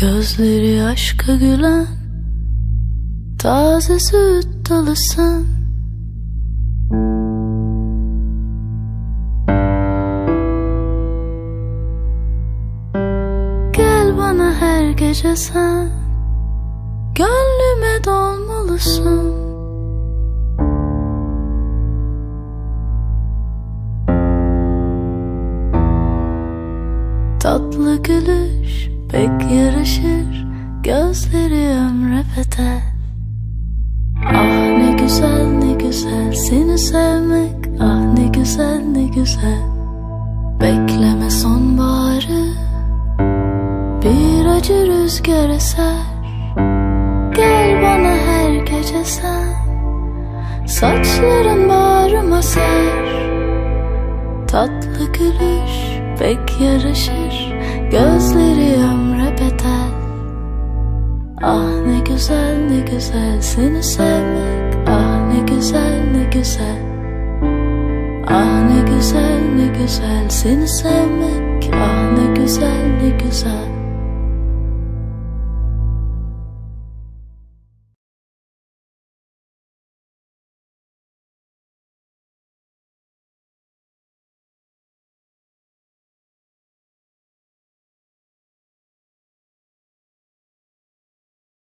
Gözleri aşka gülen, taze süt dalısın. Gel bana her gece sen, gönlüme dolmalısın. Tatlı gülüş pek yaraşır, gözleri ömre bedel. Ah ne güzel ne güzel seni sevmek, ah ne güzel ne güzel. Bekleme sonbaharı, bir acı rüzgar eser. Gel bana her gece sen, saçların bağrıma ser. Tatlı gülüş pek yaraşır, gözleri ömre bedel. Ah ne güzel ne güzel seni sevmek, ah ne güzel ne güzel. Ah ne güzel ne güzel seni sevmek, ah ne güzel ne güzel.